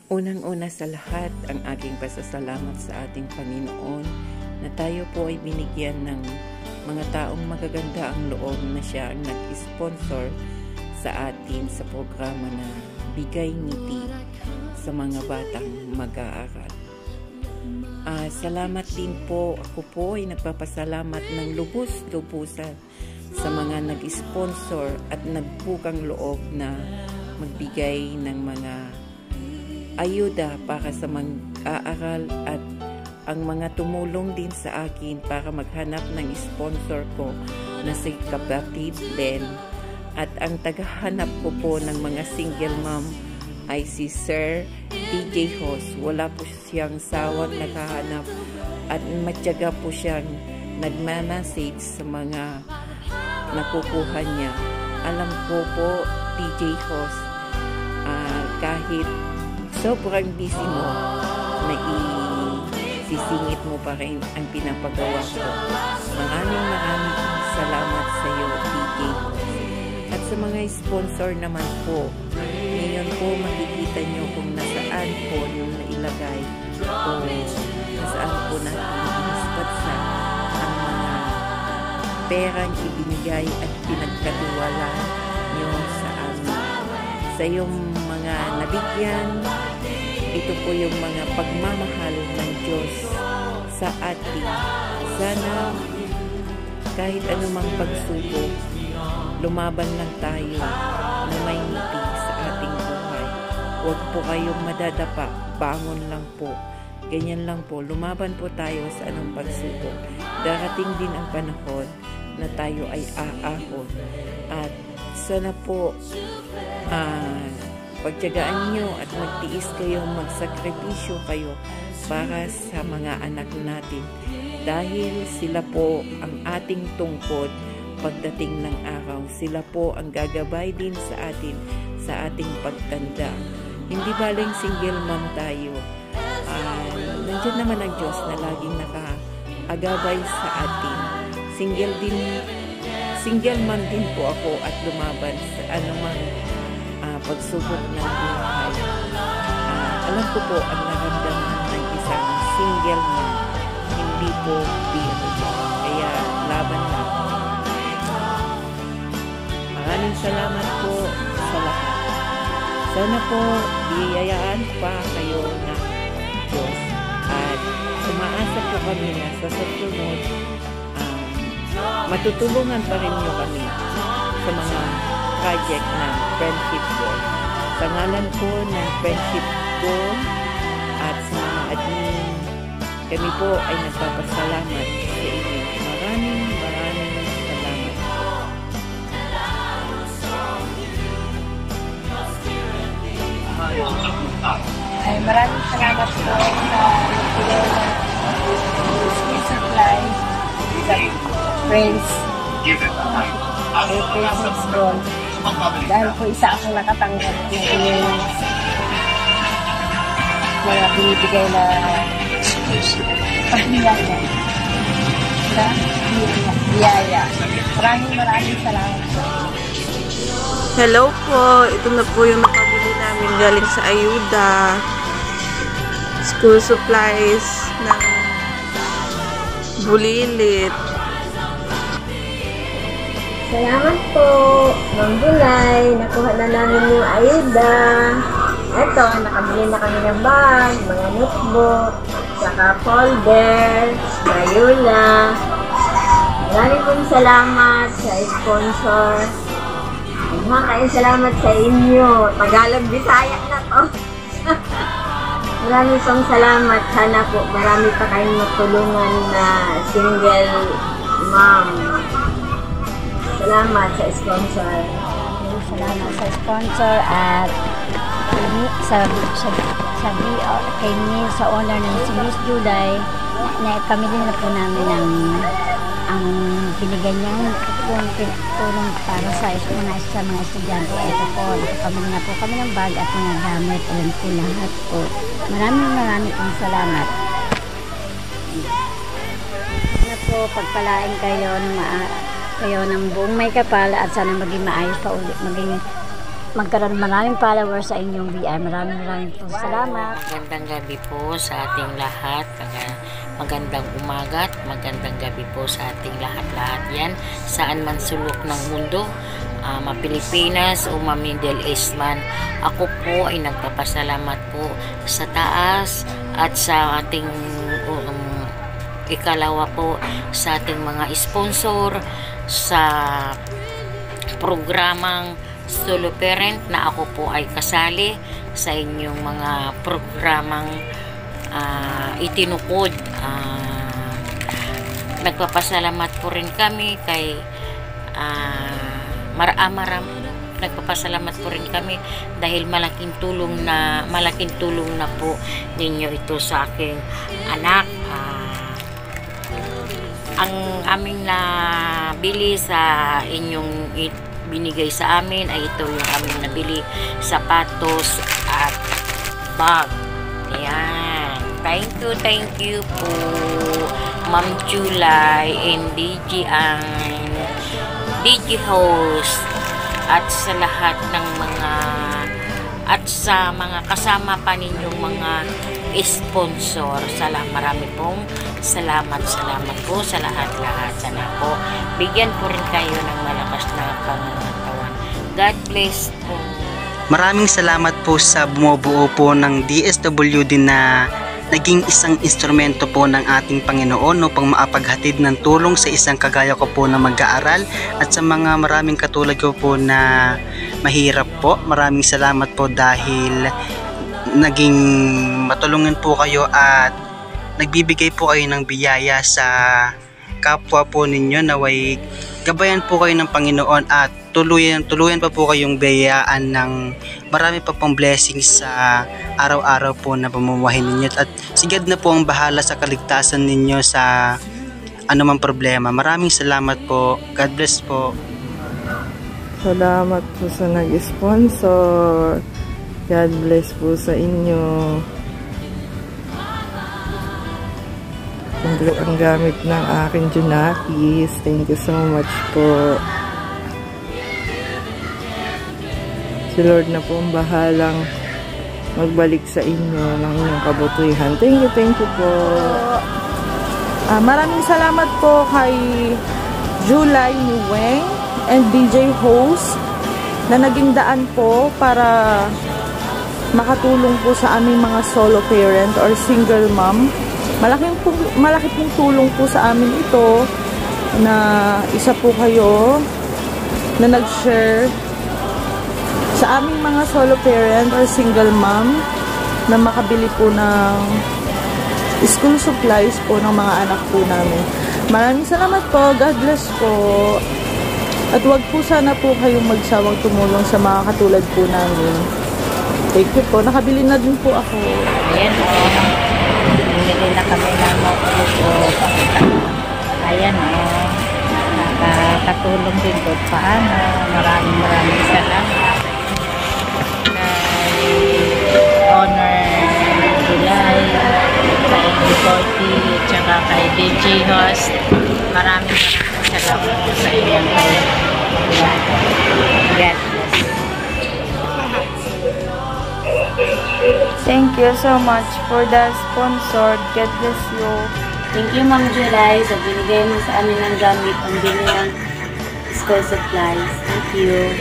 Unang-una sa lahat, ang aking pasasalamat sa ating Panginoon na tayo po ay binigyan ng mga taong magaganda ang loob na siya ang nag-sponsor sa atin sa programa na Bigay Ngiti sa mga batang mag-aaral. Salamat din po, ako po ay nagpapasalamat ng lubos-lubusan sa mga nag-sponsor at nagpukang loob na magbigay ng mga ayuda para sa mag-aaral at ang mga tumulong din sa akin para maghanap ng sponsor ko na si kapatid Len at ang tagahanap ko po ng mga single mom ay si Sir DJ Hos. Wala po siyang sawang nakahanap at matyaga po siyang nagmamessage sa mga nakukuha niya. Alam ko po DJ Hos, kahit sobrang busy mo, naisisingit mo pa rin ang pinapagawa ko. Maraming salamat sa iyo, DJ. At sa mga sponsor naman po, ngayon po makikita nyo kung nasaan po yung nailagay o nasaan po natin inispatsa ang mga perang ibinigay at pinagkatiwala nyo sa amin. Sa iyong mga nabigyan, ito po yung mga pagmamahal ng Diyos sa atin. Sana kahit anumang pagsubok, lumaban lang tayo na may ngiti sa ating buhay. Huwag po kayong madadapa, bangon lang po. Ganyan lang po, lumaban po tayo sa anong pagsubok. Darating din ang panahon na tayo ay aahon. At sana po pagtiyagaan nyo at magtiis kayo, magsakripisyo kayo para sa mga anak natin. Dahil sila po ang ating tungkod pagdating ng araw. Sila po ang gagabay din sa atin sa ating pagtanda. Hindi baling single mom tayo. Nandiyan naman ang Diyos na laging nakaagabay sa atin. Single mom din po ako at lumaban sa anumang pagsubok ng buhay. Alam ko po ang naramdaman ng isang single mom, hindi po biro. Kaya laban lang. Maraming salamat po sa lahat. Sana po biyayaan pa kayo ng Diyos at umaasa po kami na sa susunod matutulungan pa rin nyo kami sa mga project ng Friendship Board. Sa ngalan po ng Friendship Board at sa mga admin, kami po ay nagpapasalamat sa inyo. Maraming salamat po. Ay, maraming salamat po sa school supplies, sa friends, Princess Gold. Dahil po isa akong nakatanggap ng mga binibigay na pagbiyaya. Biyaya. Maraming salamat po. Hello po, ito na po yung nakabili namin galing sa ayuda. School supplies ng Bulilit. Salamat po, Ma'am Bulay. Nakuha na namin yung ayuda. Eto, nakabili na kami ng bag, mga notebook, saka folder, Mayula. Maraming pong salamat sa sponsor. Maraming salamat sa inyo. Tagalog Bisaya na to. Maraming pong salamat. Sana po marami pa kayong matulungan na single mom. Salamat sa sponsor. Salamat sa sponsor at kay Miss, sa owner ng si Miss Juday, na pamilya na po namin ang binigay niyang tulong para sa mga estudyante. Ito po, nakapamili na po kami ng bag at mga gamit. Alam po lahat po. Maraming pong salamat. Sana po pagpalain kayo ng buong may kapal at sana maging maayos pa ulit, maging magkaroon maraming followers sa inyong VR. Maraming po salamat. Magandang gabi po sa ating lahat. Magandang umaga at magandang gabi po sa ating lahat-lahat yan. Saan man sulok ng mundo, ma-Pilipinas o ma-Middle East man. Ako po ay nagpapasalamat po sa taas at sa ating ikalawa po sa ating mga sponsor sa programang Solo Parent na ako po ay kasali sa inyong mga programang itinukod. Nagpapasalamat po rin kami kay nagpapasalamat po rin kami dahil malaking tulong na po ninyo ito sa aking anak. Ang aming nabili sa inyong binigay sa amin ay ito yung aming nabili, sapatos at bag. Ayan. Thank you po Ma'am July and DG host at sa lahat ng sa mga kasama pa ninyong mga sponsor. Marami pong salamat po sa lahat-lahat. Sana po bigyan po rin kayo ng malakas na pangangatawan. God bless po. Maraming salamat po sa bumubuo po ng DSWD na naging isang instrumento po ng ating Panginoon upang maapaghatid ng tulong sa isang kagaya ko po na mag-aaral at sa mga maraming katulad ko po na mahirap po. Maraming salamat po dahil naging matulungan po kayo at nagbibigay po kayo ng biyaya sa kapwa po ninyo. Naway gabayan po kayo ng Panginoon at tuluyan pa po kayong biyayaan ng marami pa pong blessings sa araw-araw po na pamumuhay ninyo at sigad na po ang bahala sa kaligtasan ninyo sa anumang problema. Maraming salamat po. God bless po. Salamat po sa nag-sponsor. God bless po sa inyo. Ang gamit ng aking Junakis. Thank you so much po. Si Lord na po ang bahalang magbalik sa inyo ng inyong kabutihan. Thank you po. Maraming salamat po kay July Niweng and DJ host na naging daan po para makatulong po sa aming mga solo parent or single mom. Malaki pong tulong po sa amin ito na isa po kayo na nag-share sa aming mga solo parent or single mom na makabili po ng school supplies po ng mga anak po namin. Maraming salamat po. God bless po. At wag po sana po kayong magsawang tumulong sa mga katulad po namin. Thank you po. Nakabili na din po ako. Ayan o. Bumili na kami ng notebook o pakita. Ayan o. Nakakatulong din po paano. Maraming salamat. Honor July, kay Deporti, tsaka kay DJ host. Maraming salamat po sa inyong God bless. Thank you so much for the sponsor. God bless you. Thank you, Ma'am July, sa binigay mo sa amin ng gamit ang bili ng school supplies. Thank you.